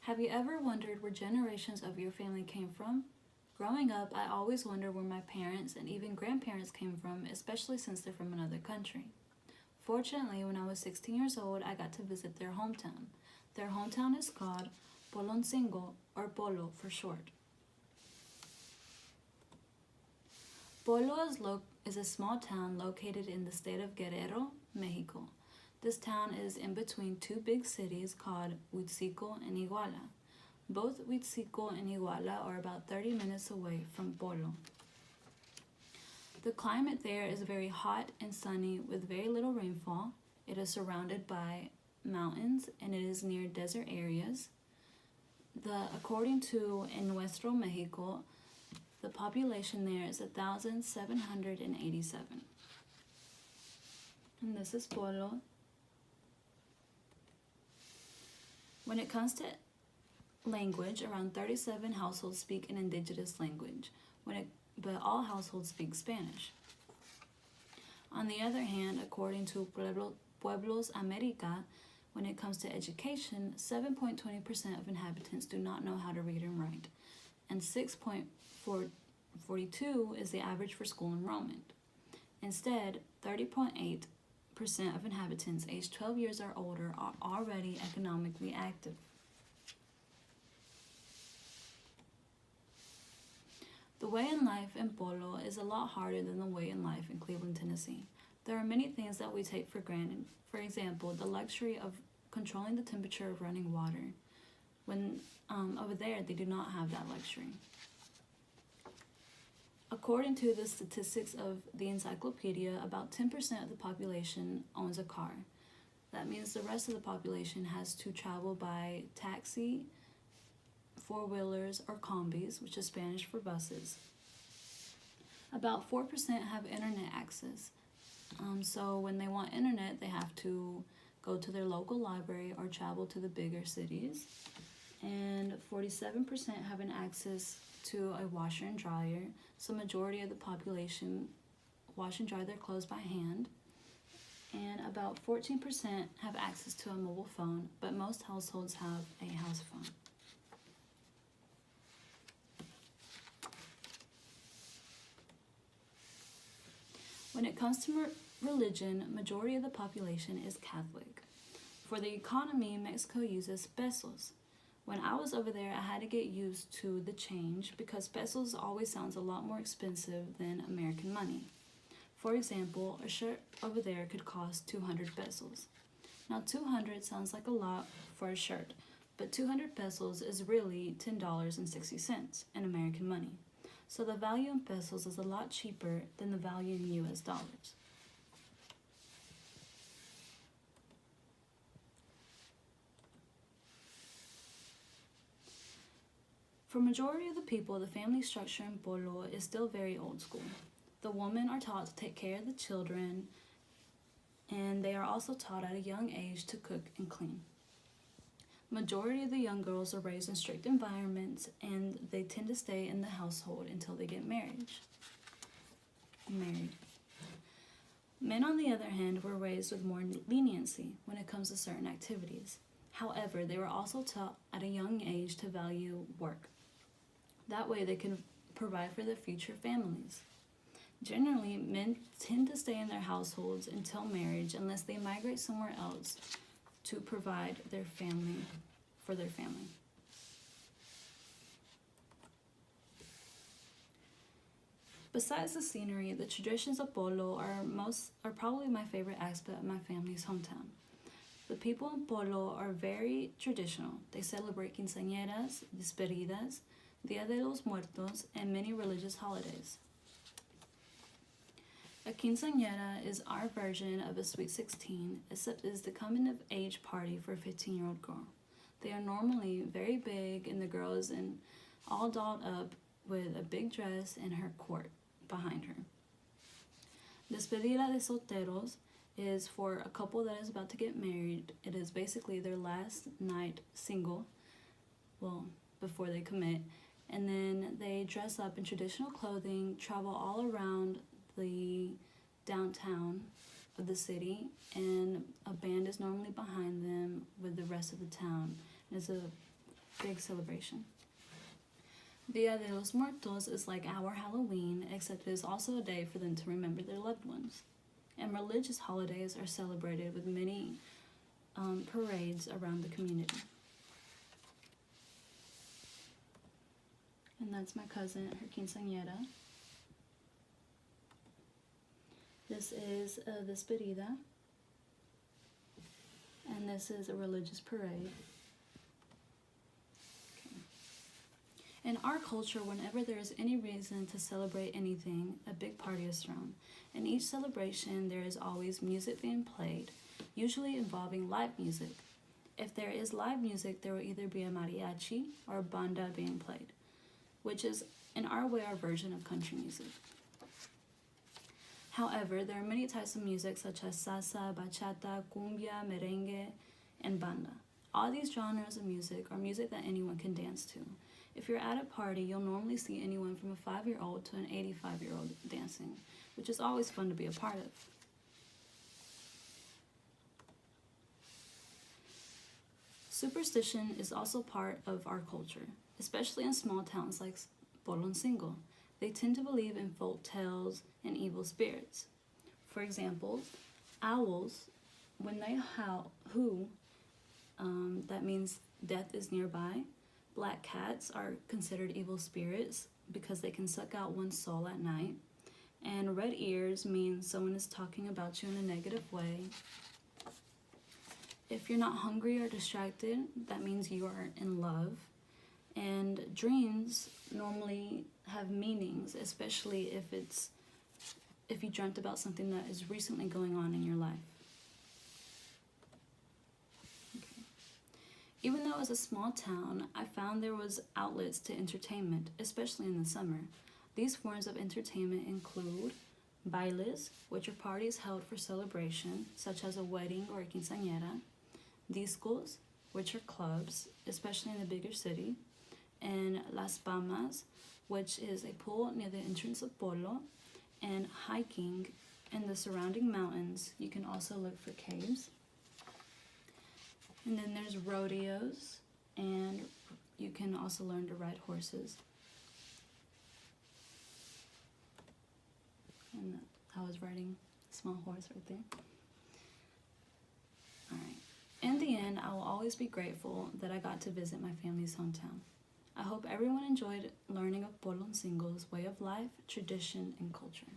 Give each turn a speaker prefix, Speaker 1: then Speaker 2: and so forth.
Speaker 1: Have you ever wondered where generations of your family came from? Growing up, I always wondered where my parents and even grandparents came from, especially since they're from another country. Fortunately, when I was 16 years old, I got to visit their hometown. Their hometown is called Poloncingo, or Polo for short. Polo is a small town located in the state of Guerrero, Mexico. This town is in between two big cities called Huitzico and Iguala. Both Huitzico and Iguala are about 30 minutes away from Polo. The climate there is very hot and sunny with very little rainfall. It is surrounded by mountains and it is near desert areas. According to En Nuestro Mexico, the population there is 1,787. And this is Polo. When it comes to language, around 37 households speak an indigenous language, but all households speak Spanish. On the other hand, according to Pueblos America, when it comes to education, 7.20% of inhabitants do not know how to read and write, and 6.42 is the average for school enrollment. Instead, 30.8% of inhabitants aged 12 years or older are already economically active. The way in life in Polo is a lot harder than the way in life in Cleveland, Tennessee. There are many things that we take for granted. For example, the luxury of controlling the temperature of running water. When over there, they do not have that luxury. According to the statistics of the encyclopedia, about 10% of the population owns a car. That means the rest of the population has to travel by taxi, four-wheelers, or combis, which is Spanish for buses. About 4% have internet access. So when they want internet, they have to go to their local library or travel to the bigger cities. And 47% have an access to a washer and dryer. So majority of the population wash and dry their clothes by hand. And about 14% have access to a mobile phone, but most households have a house phone. When it comes to religion, majority of the population is Catholic. For the economy, Mexico uses pesos. When I was over there, I had to get used to the change because pesos always sounds a lot more expensive than American money. For example, a shirt over there could cost 200 pesos. Now 200 sounds like a lot for a shirt, but 200 pesos is really $10.60 in American money. So the value in pesos is a lot cheaper than the value in US dollars. For majority of the people, the family structure in Polo is still very old school. The women are taught to take care of the children, and they are also taught at a young age to cook and clean. Majority of the young girls are raised in strict environments, and they tend to stay in the household until they get married. Men, on the other hand, were raised with more leniency when it comes to certain activities. However, they were also taught at a young age to value work. That way they can provide for their future families. Generally, men tend to stay in their households until marriage unless they migrate somewhere else to provide for their family. Besides the scenery, the traditions of Polo are probably my favorite aspect of my family's hometown. The people in Polo are very traditional. They celebrate quinceañeras, despedidas, Dia de los Muertos, and many religious holidays. A quinceañera is our version of a sweet 16, except it is the coming of age party for a 15-year-old girl. They are normally very big, and the girl is all dolled up with a big dress and her court behind her. Despedida de solteros is for a couple that is about to get married. It is basically their last night single, before they commit, and then they dress up in traditional clothing, travel all around the downtown of the city, and a band is normally behind them with the rest of the town. It's a big celebration. Dia de los Muertos is like our Halloween, except it is also a day for them to remember their loved ones. And religious holidays are celebrated with many parades around the community. And that's my cousin, her quinceañera. This is a despedida. And this is a religious parade. In our culture, whenever there is any reason to celebrate anything, a big party is thrown. In each celebration, there is always music being played, usually involving live music. If there is live music, there will either be a mariachi or a banda being played, which is, in our way, our version of country music. However, there are many types of music such as salsa, bachata, cumbia, merengue, and banda. All these genres of music are music that anyone can dance to. If you're at a party, you'll normally see anyone from a 5-year-old to an 85-year-old dancing, which is always fun to be a part of. Superstition is also part of our culture, especially in small towns like Poloncingo. They tend to believe in folk tales and evil spirits. For example, owls, when they hoo, that means death is nearby. Black cats are considered evil spirits because they can suck out one's soul at night. And red ears means someone is talking about you in a negative way. If you're not hungry or distracted, that means you are in love. And dreams normally have meanings, especially if you dreamt about something that is recently going on in your life. Even though it was a small town, I found there was outlets to entertainment, especially in the summer. These forms of entertainment include bailes, which are parties held for celebration, such as a wedding or a quinceañera, discos, which are clubs, especially in the bigger city, and las palmas, which is a pool near the entrance of Polo, and hiking in the surrounding mountains. You can also look for caves. And then there's rodeos, and you can also learn to ride horses. And I was riding a small horse right there. Alright. In the end, I will always be grateful that I got to visit my family's hometown. I hope everyone enjoyed learning of Poloncingo's way of life, tradition, and culture.